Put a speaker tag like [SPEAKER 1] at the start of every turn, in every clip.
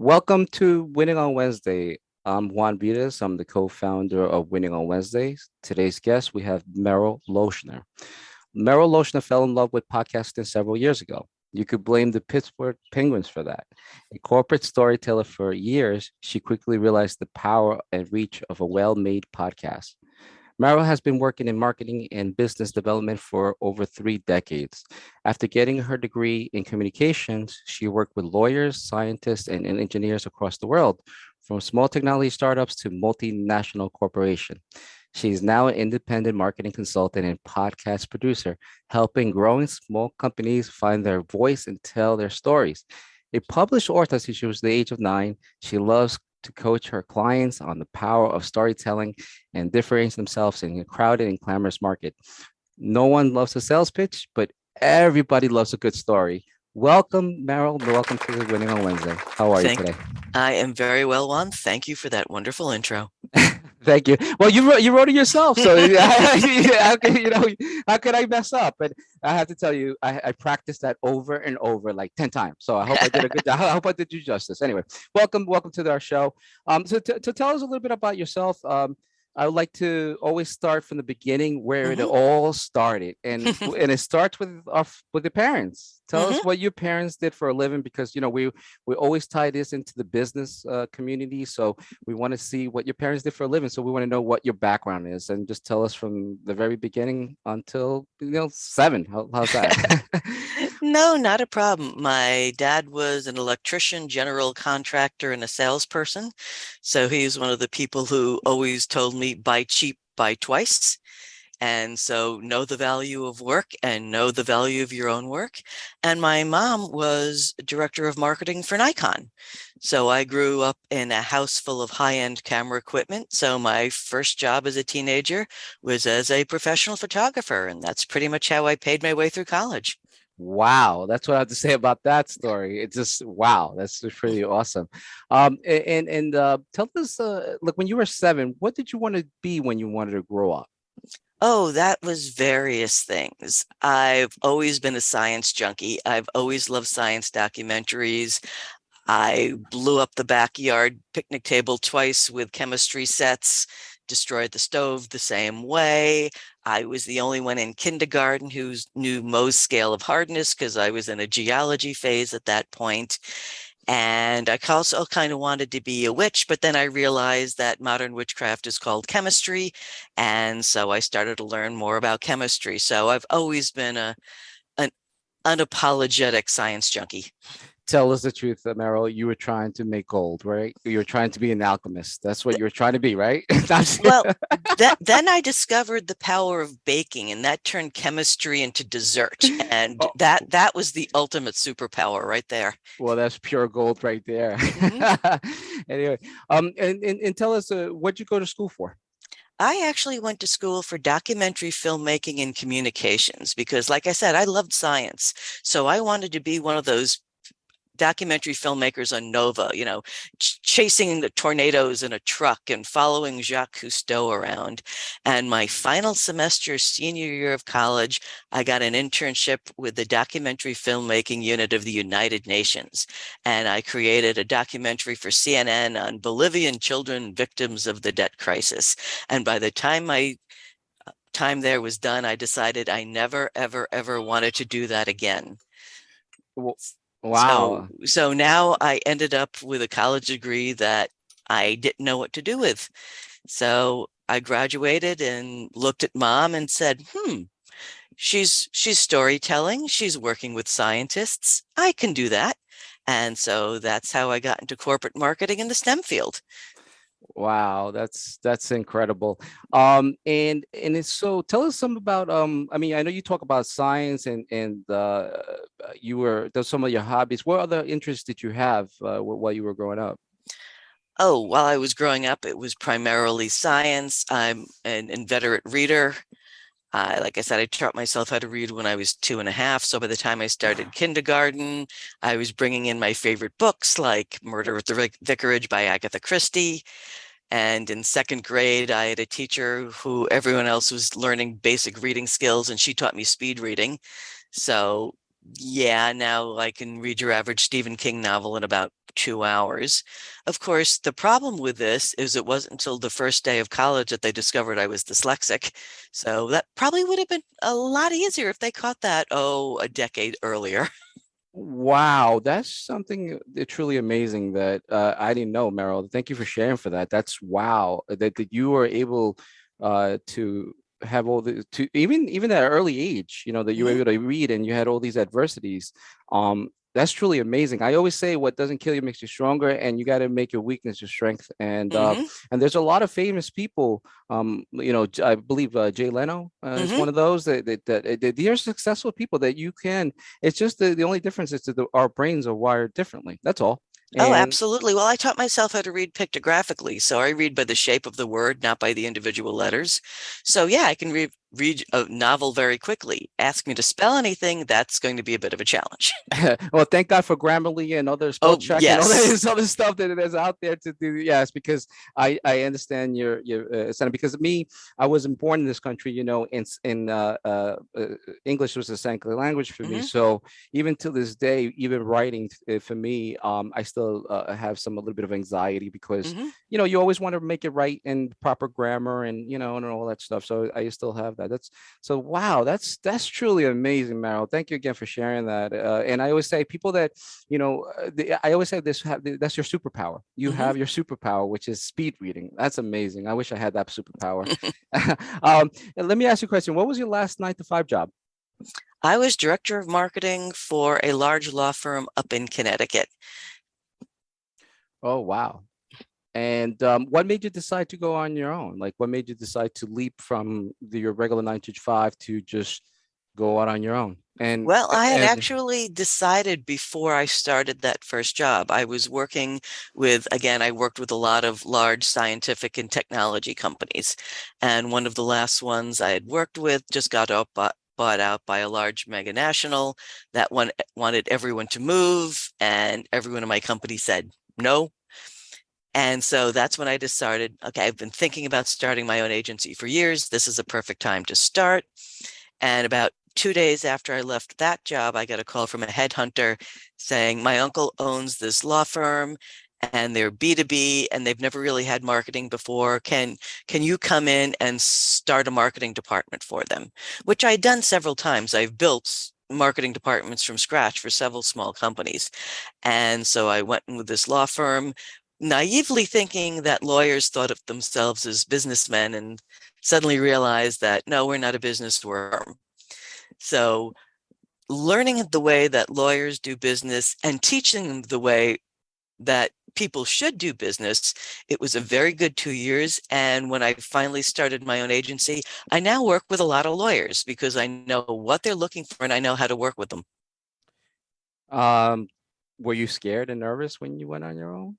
[SPEAKER 1] Welcome to Winning on Wednesday. I'm Juan Vides. I'm the co-founder of Winning on Wednesdays. Today's guest, we have Merrill Loechner. Merrill Loechner fell in love with podcasting several years ago. You could blame the Pittsburgh Penguins for that. A corporate storyteller for years, she quickly realized the power and reach of a well-made podcast. Merrell has been working in marketing and business development for over 3 decades. After getting her degree in communications, she worked with lawyers, scientists, and engineers across the world, from small technology startups to multinational corporations. She is now an independent marketing consultant and podcast producer, helping growing small companies find their voice and tell their stories. A published author since she was the age of 9, she loves to coach her clients on the power of storytelling and differentiate themselves in a crowded and clamorous market. No one loves a sales pitch, but everybody loves a good story. Welcome, Merrill. Welcome to the Winning on Wednesday. How are you
[SPEAKER 2] Thank
[SPEAKER 1] today?
[SPEAKER 2] I am very well, Juan. Thank you for that wonderful intro.
[SPEAKER 1] Thank you. Well, you wrote it yourself, so how can, how could I mess up? But I have to tell you, I practiced that over and over, like 10 times. So I hope I did a good job. I hope I did you justice. Anyway, welcome to our show. So to tell us a little bit about yourself, I would like to always start from the beginning where it
[SPEAKER 2] hmm
[SPEAKER 1] all started, and it starts with the parents. Tell
[SPEAKER 2] hmm
[SPEAKER 1] us what your parents did for a living, because we always tie this into the business community. So we want to see what your parents did for a living. So we want to know what your background is, and just tell us from the very beginning until 7. How's that?
[SPEAKER 2] No, not a problem. My dad was an electrician, general contractor, and a salesperson. So he's one of the people who always told me, buy cheap, buy twice. And so know the value of work and know the value of your own work. And my mom was director of marketing for Nikon. So I grew up in a house full of high-end camera equipment. So my first job as a teenager was as a professional photographer. And that's pretty much how I paid my way through college.
[SPEAKER 1] Wow, that's what I have to say about that story. It's just wow, that's just pretty awesome. And tell us, like when you were 7, what did you want to be when you wanted to grow up?
[SPEAKER 2] Oh, that was various things. I've always been a science junkie. I've always loved science documentaries. I blew up the backyard picnic table twice with chemistry sets, destroyed the stove the same way. I was the only one in kindergarten who knew Mohs scale of hardness because I was in a geology phase at that point. And I also kind of wanted to be a witch, but then I realized that modern witchcraft is called chemistry. And so I started to learn more about chemistry. So I've always been an unapologetic science junkie.
[SPEAKER 1] Tell us the truth, Merrill. You were trying to make gold, right? You were trying to be an alchemist. That's what you were trying to be, right?
[SPEAKER 2] Well, then I discovered the power of baking, and that turned chemistry into dessert. And
[SPEAKER 1] Oh,
[SPEAKER 2] that was the ultimate superpower right there.
[SPEAKER 1] well, that's pure gold right there.
[SPEAKER 2] Mhm.
[SPEAKER 1] Anyway, and tell us, what'd you go to school for?
[SPEAKER 2] I actually went to school for documentary filmmaking and communications because, like I said, I loved science. So I wanted to be one of those documentary filmmakers on Nova, chasing the tornadoes in a truck and following Jacques Cousteau around. And my final semester, senior year of college, I got an internship with the documentary filmmaking unit of the United Nations. And I created a documentary for CNN on Bolivian children victims of the debt crisis. And by the time my time there was done, I decided I never, ever, ever wanted to do that again.
[SPEAKER 1] Well,
[SPEAKER 2] So,
[SPEAKER 1] wow.
[SPEAKER 2] so now I ended up with a college degree that I didn't know what to do with. So I graduated and looked at mom and said, she's storytelling, she's working with scientists. I can do that. And so that's how I got into corporate marketing in the STEM field.
[SPEAKER 1] Wow, that's incredible. And it's so tell us some about I mean, I know you talk about science and you were those some of your hobbies. What other interests did you have while you were growing up?
[SPEAKER 2] Oh, while I was growing up, it was primarily science. I'm an inveterate reader. Like I said, I taught myself how to read when I was 2.5. So by the time I started kindergarten, I was bringing in my favorite books like Murder at the Vicarage by Agatha Christie. And in second grade, I had a teacher who everyone else was learning basic reading skills, and she taught me speed reading. So yeah, now I can read your average Stephen King novel in about 2 hours. Of course, the problem with this is it wasn't until the first day of college that they discovered I was dyslexic. So that probably would have been a lot easier if they caught that, oh, a decade earlier.
[SPEAKER 1] Wow, that's something truly amazing that I didn't know, Merrill. Thank you for sharing for that. That's wow that you were able to have all the to even at an early age, that you were
[SPEAKER 2] Hmm.
[SPEAKER 1] able to read and you had all these adversities. That's truly amazing. I always say what doesn't kill you makes you stronger, and you got to make your weakness your strength.
[SPEAKER 2] Hmm.
[SPEAKER 1] And there's a lot of famous people. I believe Jay Leno is
[SPEAKER 2] Hmm.
[SPEAKER 1] one of those that they're successful people that you can it's just the only difference is that our brains are wired differently. That's all.
[SPEAKER 2] Oh,
[SPEAKER 1] And
[SPEAKER 2] absolutely. Well, I taught myself how to read pictographically. So I read by the shape of the word, not by the individual letters. So yeah, I can read a novel very quickly. Ask me to spell anything, that's going to be a bit of a challenge.
[SPEAKER 1] well, thank God for Grammarly and other spell
[SPEAKER 2] Oh,
[SPEAKER 1] check and all that
[SPEAKER 2] yes.
[SPEAKER 1] is other stuff that is out there to do. Yes, because I understand your sentiment. Because me, I wasn't born in this country. In English was a second language for me.
[SPEAKER 2] Hmm.
[SPEAKER 1] So even to this day, even writing for me, I still have some a little bit of anxiety because
[SPEAKER 2] Hmm.
[SPEAKER 1] you always want to make it right and proper grammar and and all that stuff. So I still have that. That's so wow, that's truly amazing, Meryl. Thank you again for sharing that. And I always say people that I always say that's your superpower. You
[SPEAKER 2] Hmm.
[SPEAKER 1] have your superpower, which is speed reading. That's amazing. I wish I had that superpower. And let me ask you a question. What was your last 9 to 5 job?
[SPEAKER 2] I was director of marketing for a large law firm up in Connecticut.
[SPEAKER 1] Oh wow. And what made you decide to go on your own? Like, what made you decide to leap from your regular 9 to 5 to just go out on your own?
[SPEAKER 2] Well, I had actually decided before I started that first job. I was working with, again, I worked with a lot of large scientific and technology companies. And one of the last ones I had worked with just got bought out by a large mega national that one wanted everyone to move, and everyone in my company said no. And so that's when I decided, okay, I've been thinking about starting my own agency for years. This is a perfect time to start. And about 2 days after I left that job, I got a call from a headhunter saying, my uncle owns this law firm and they're B2B and they've never really had marketing before. Can you come in and start a marketing department for them? Which I'd done several times. I've built marketing departments from scratch for several small companies. And so I went in with this law firm, naively thinking that lawyers thought of themselves as businessmen, and suddenly realized that no, we're not a business firm. So learning the way that lawyers do business and teaching them the way that people should do business, it was a very good 2 years. And when I finally started my own agency, I now work with a lot of lawyers because I know what they're looking for and I know how to work with them.
[SPEAKER 1] um, were you scared and nervous when you went on your own?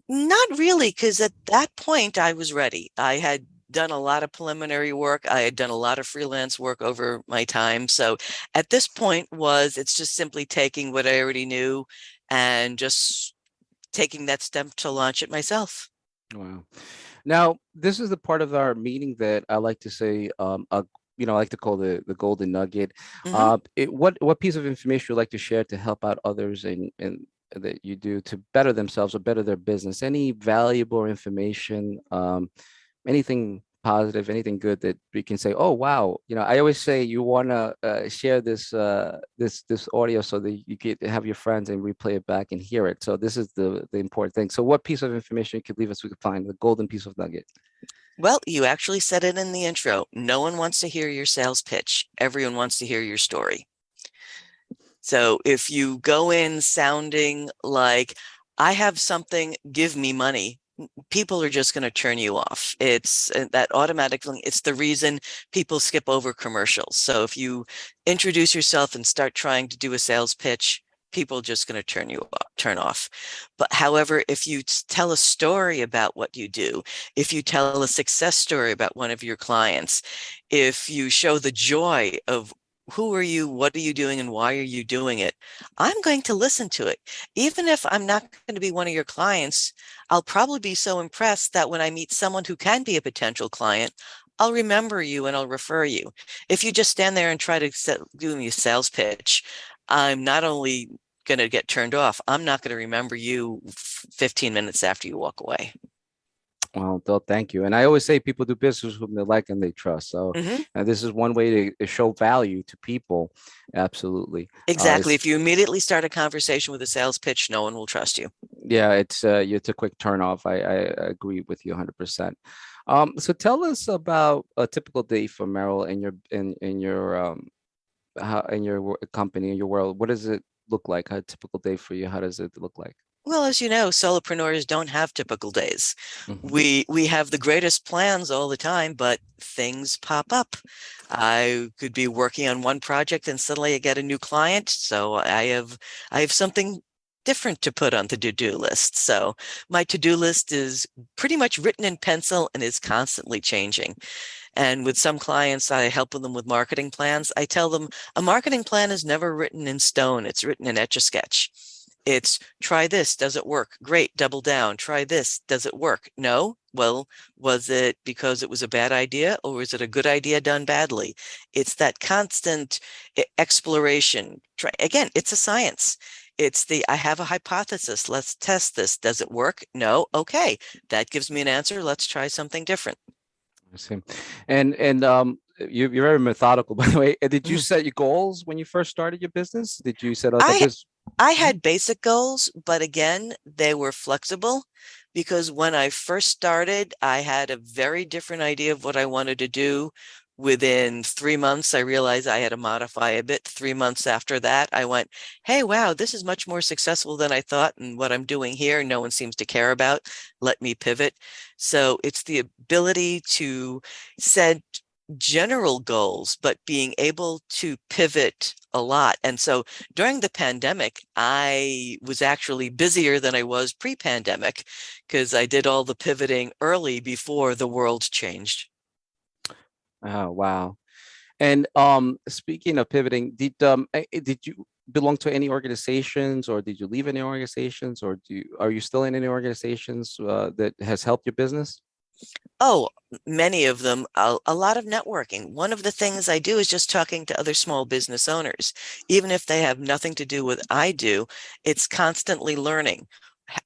[SPEAKER 2] Not really, because at that point I was ready. I had done a lot of preliminary work. I had done a lot of freelance work over my time. So at this point it's just simply taking what I already knew and just taking that step to launch it myself.
[SPEAKER 1] Wow. Now, this is the part of our meeting that I like to say, I like to call the golden nugget.
[SPEAKER 2] Hmm.
[SPEAKER 1] What piece of information you'd like to share to help out others and that you do to better themselves or better their business? Any valuable information, anything positive, anything good that we can say, oh wow, I always say you want to share this audio so that you could have your friends and replay it back and hear it. So this is the important thing. So what piece of information you could leave us we could find the golden piece of nugget?
[SPEAKER 2] Well, you actually said it in the intro. No one wants to hear your sales pitch. Everyone wants to hear your story. So if you go in sounding like, I have something, give me money, people are just going to turn you off. It's that automatically, it's the reason people skip over commercials. So if you introduce yourself and start trying to do a sales pitch, people are just going to turn off. But however, if you tell a story about what you do, if you tell a success story about one of your clients, if you show the joy of who are you, what are you doing, and why are you doing it, I'm going to listen to it. Even if I'm not going to be one of your clients, I'll probably be so impressed that when I meet someone who can be a potential client, I'll remember you and I'll refer you. If you just stand there and try to do me a sales pitch, I'm not only going to get turned off. I'm not going to remember you 15 minutes after you walk away.
[SPEAKER 1] Well, thank you. And I always say people do business with whom they like and they trust. So
[SPEAKER 2] Mm-hmm.
[SPEAKER 1] this is one way to show value to people. Absolutely.
[SPEAKER 2] Exactly.
[SPEAKER 1] It's
[SPEAKER 2] If you immediately start a conversation with a sales pitch, no one will trust you.
[SPEAKER 1] yeah, it's a quick turn off. I agree with you 100%. So tell us about a typical day for Merrill in your how in your company, in your world. What does it look like? A typical day for you? How does it look like?
[SPEAKER 2] Well, as you know, solopreneurs don't have typical days.
[SPEAKER 1] Hmm.
[SPEAKER 2] We have the greatest plans all the time, but things pop up. I could be working on one project and suddenly I get a new client, so I have something different to put on the to-do list. So my to-do list is pretty much written in pencil and is constantly changing. And with some clients, I help them with marketing plans. I tell them a marketing plan is never written in stone. It's written in Etch-a-Sketch. It's try this, does it work? Great, double down. Try this, does it work? No. Well, was it because it was a bad idea or was it a good idea done badly? It's that constant exploration. Again, it's a science. It's I have a hypothesis. Let's test this. Does it work? No. Okay. That gives me an answer. Let's try something different.
[SPEAKER 1] I see. And you're very methodical, by the way. Did you set your goals when you first started your business? Did you set, okay,
[SPEAKER 2] I
[SPEAKER 1] this?
[SPEAKER 2] I
[SPEAKER 1] Mhm.
[SPEAKER 2] had basic goals, but again, they were flexible because when I first started, I had a very different idea of what I wanted to do. Within 3 months, I realized I had to modify a bit. 3 months after that, I went, hey, wow, this is much more successful than I thought. And what I'm doing here, no one seems to care about. Let me pivot. So it's the ability to set general goals, but being able to pivot a lot. And so during the pandemic, I was actually busier than I was pre-pandemic because I did all the pivoting early before the world changed.
[SPEAKER 1] Oh, wow. And speaking of pivoting, did you belong to any organizations, or did you leave any organizations, or are you still in any organizations that has helped your business?
[SPEAKER 2] Oh, many of them, a lot of networking. One of the things I do is just talking to other small business owners. Even if they have nothing to do with I do, it's constantly learning.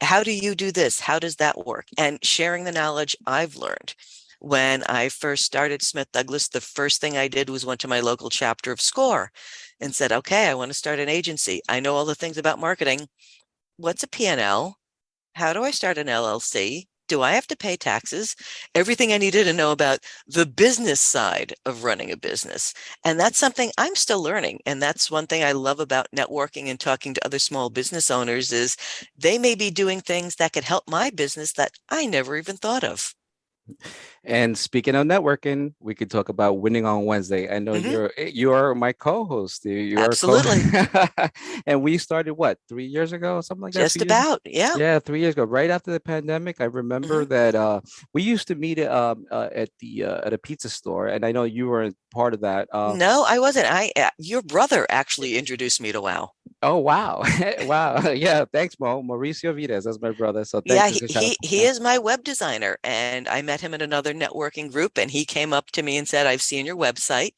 [SPEAKER 2] How do you do this? How does that work? And sharing the knowledge I've learned. When I first started Smith Douglas, the first thing I did was went to my local chapter of SCORE and said, okay, I want to start an agency. I know all the things about marketing. What's a P&L? How do I start an LLC? Do I have to pay taxes? Everything I needed to know about the business side of running a business. And that's something I'm still learning. And that's one thing I love about networking and talking to other small business owners is they may be doing things that could help my business that I never even thought of.
[SPEAKER 1] And speaking of networking, we could talk about winning on Wednesday. I know
[SPEAKER 2] Hmm.
[SPEAKER 1] you are my co-host. You are co,
[SPEAKER 2] Absolutely.
[SPEAKER 1] and we started what, 3 years ago, something like that,
[SPEAKER 2] Just
[SPEAKER 1] 2 years.
[SPEAKER 2] about. Yeah.
[SPEAKER 1] Yeah, 3 years ago, right after the pandemic. I remember
[SPEAKER 2] Hmm.
[SPEAKER 1] that we used to meet at a pizza store, and I know you were part of that.
[SPEAKER 2] No, I wasn't. Your brother actually introduced me to WoW.
[SPEAKER 1] Oh wow, wow, yeah. Thanks, Mauricio Vides. That's my brother. So
[SPEAKER 2] Yeah,
[SPEAKER 1] thanks.
[SPEAKER 2] he,
[SPEAKER 1] Just a shout out.
[SPEAKER 2] he he
[SPEAKER 1] Yeah.
[SPEAKER 2] is my web designer, and I met him in another networking group, and he came up to me and said, "I've seen your website,"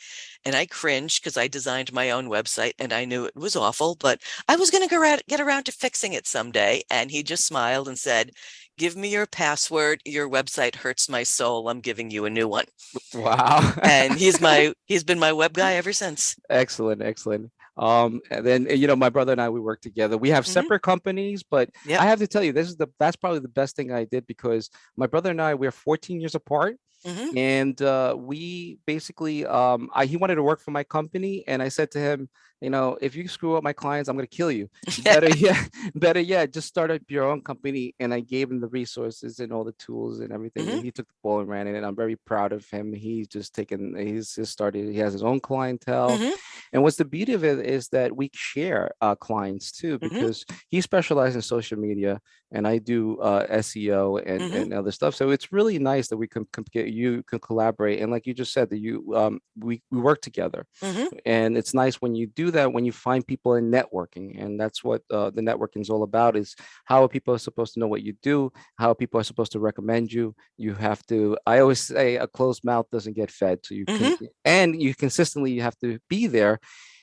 [SPEAKER 2] and I cringed because I designed my own website, and I knew it was awful, but I was going to get around to fixing it someday. And he just smiled and said, "Give me your password. Your website hurts my soul. I'm giving you a new one."
[SPEAKER 1] Wow.
[SPEAKER 2] And he's been my web guy ever since.
[SPEAKER 1] Excellent, excellent. And then my brother and I, we work together. We have
[SPEAKER 2] Hmm.
[SPEAKER 1] separate companies, but
[SPEAKER 2] Yep.
[SPEAKER 1] I have to tell you, that's probably the best thing I did, because my brother and I, we're 14 years apart.
[SPEAKER 2] Hmm.
[SPEAKER 1] And we basically he wanted to work for my company, and I said to him, if you screw up my clients, I'm going to kill you. Better yeah, better yet, just start up your own company. And I gave him the resources and all the tools and everything, and
[SPEAKER 2] Hmm.
[SPEAKER 1] he took the ball and ran it, and I'm very proud of him. He's just started, he has his own clientele.
[SPEAKER 2] Hmm.
[SPEAKER 1] And what's the beauty of it is that we share clients too,
[SPEAKER 2] Hmm.
[SPEAKER 1] because he specializes in social media and I do SEO
[SPEAKER 2] Hmm.
[SPEAKER 1] and other stuff. So it's really nice that we can get, you can collaborate, and like you just said, that we work together.
[SPEAKER 2] Hmm.
[SPEAKER 1] And it's nice when you do that, when you find people in networking, and that's what the networking is all about: is how are people supposed to know what you do, how people are supposed to recommend you. You have to, I always say, a closed mouth doesn't get fed. So you can,
[SPEAKER 2] Hmm.
[SPEAKER 1] and you consistently, you have to be there.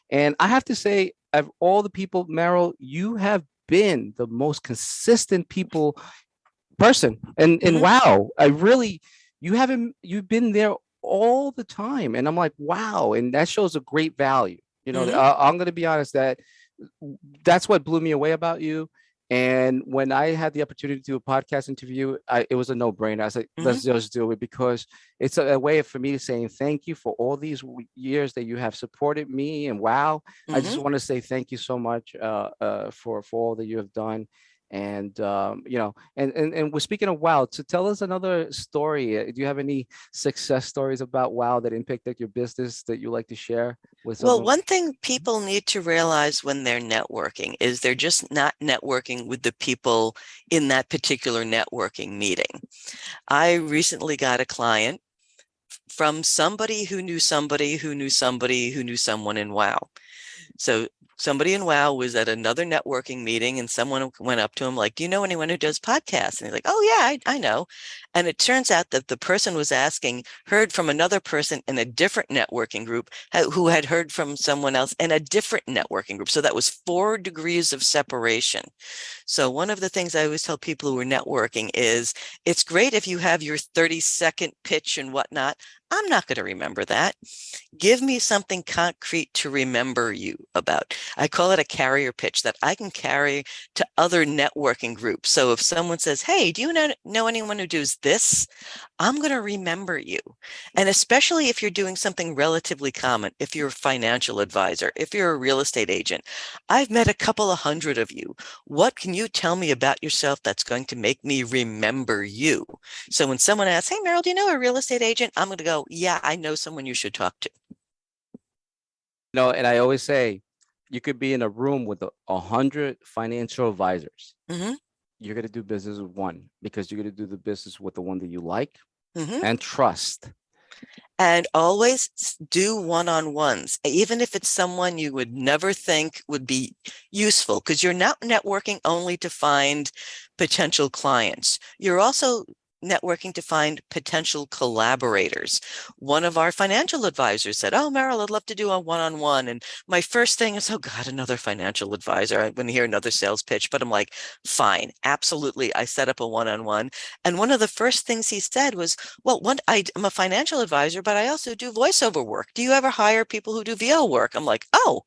[SPEAKER 1] And I have to say, of all the people, Merrill, you have been the most consistent person. And
[SPEAKER 2] Mhm.
[SPEAKER 1] wow, I really, you've been there all the time. And I'm like, wow. And that shows a great value.
[SPEAKER 2] Mhm.
[SPEAKER 1] I'm going to be honest that that's what blew me away about you. And when I had the opportunity to do a podcast interview, it was a no-brainer. I said,
[SPEAKER 2] Mhm.
[SPEAKER 1] let's just do it because it's a way for me to saying thank you for all these years that you have supported me. And wow, I just
[SPEAKER 2] Mhm.
[SPEAKER 1] want to say thank you so much for all that you have done. And and we're speaking of wow. So tell us another story. Do you have any success stories about wow that impacted your business that you like to share with
[SPEAKER 2] Well,
[SPEAKER 1] someone?
[SPEAKER 2] one thing people need to realize when they're networking is they're just not networking with the people in that particular networking meeting. I recently got a client from somebody who knew somebody who knew somebody who knew someone in WoW. So somebody in WoW was at another networking meeting and someone went up to him like, do you know anyone who does podcasts? And he's like, oh yeah, I know. And it turns out that the person was asking, heard from another person in a different networking group who had heard from someone else in a different networking group. So that was 4 degrees of separation. So one of the things I always tell people who are networking is it's great if you have your 30-second pitch and whatnot. I'm not going to remember that. Give me something concrete to remember you about. I call it a carrier pitch that I can carry to other networking groups. So if someone says, hey, do you know anyone who does this? I'm going to remember you. And especially if you're doing something relatively common, if you're a financial advisor, if you're a real estate agent, I've met a couple of hundred of you. What can you tell me about yourself that's going to make me remember you? So when someone asks, hey, Merrill, do you know a real estate agent? I'm going to go, yeah, I know someone you should talk to.
[SPEAKER 1] And I always say, you could be in a room with 100 financial advisors.
[SPEAKER 2] Hmm.
[SPEAKER 1] You're going to do business with one because you're going to do the business with the one that you like
[SPEAKER 2] Hmm.
[SPEAKER 1] and trust.
[SPEAKER 2] And always do one-on-ones, even if it's someone you would never think would be useful, because you're not networking only to find potential clients. You're also networking to find potential collaborators. One of our financial advisors said, oh, Merrill, I'd love to do a one-on-one. And my first thing is, oh God, another financial advisor. I want to hear another sales pitch, but I'm like, fine, absolutely. I set up a one-on-one. And one of the first things he said was, well, I'm a financial advisor, but I also do voiceover work. Do you ever hire people who do VO work? I'm like, oh,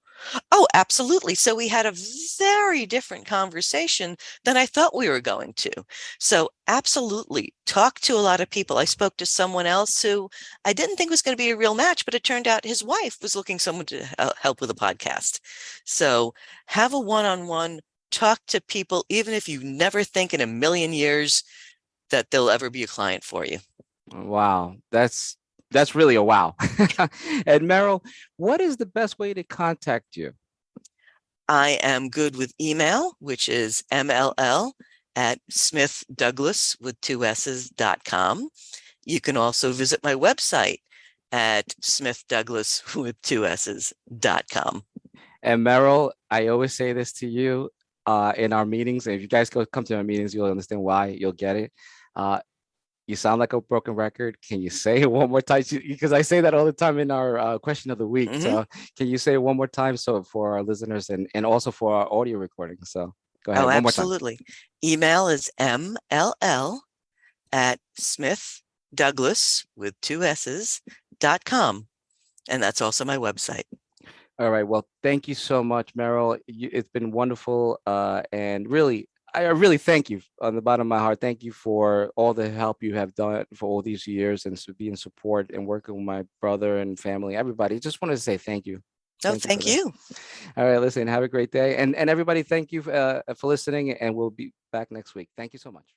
[SPEAKER 2] absolutely. So we had a very different conversation than I thought we were going to. So absolutely talk to a lot of people. I spoke to someone else who I didn't think was going to be a real match, but it turned out his wife was looking someone to help with a podcast. So have a one-on-one, talk to people, even if you never think in a million years that they'll ever be a client for you.
[SPEAKER 1] Wow, that's really a wow. And Merrill, what is the best way to contact you?
[SPEAKER 2] I am good with email, which is MLL at smithdouglas with 2 S's.com. You can also visit my website at smithdouglas with 2 S's.com.
[SPEAKER 1] And Merrill, I always say this to you in our meetings. And if you guys come to our meetings, you'll understand why. You'll get it. Uh, you sound like a broken record. Can you say it one more time? Because I say that all the time in our question of the week.
[SPEAKER 2] Mm-hmm.
[SPEAKER 1] So can you say it one more time so for our listeners and also for our audio recording? So go ahead
[SPEAKER 2] Oh,
[SPEAKER 1] one more time.
[SPEAKER 2] absolutely. Email is MLL at smithdouglas with 2 S's.com. And that's also my website.
[SPEAKER 1] All right. Well, thank you so much, Merrill. It's been wonderful. And really, I really thank you on the bottom of my heart. Thank you for all the help you have done for all these years and to be in support and working with my brother and family, everybody. Just wanted to say thank you.
[SPEAKER 2] Oh,
[SPEAKER 1] Thank you for
[SPEAKER 2] thank
[SPEAKER 1] that.
[SPEAKER 2] you.
[SPEAKER 1] All right. Listen, have a great day. And everybody, thank you for listening. And we'll be back next week. Thank you so much.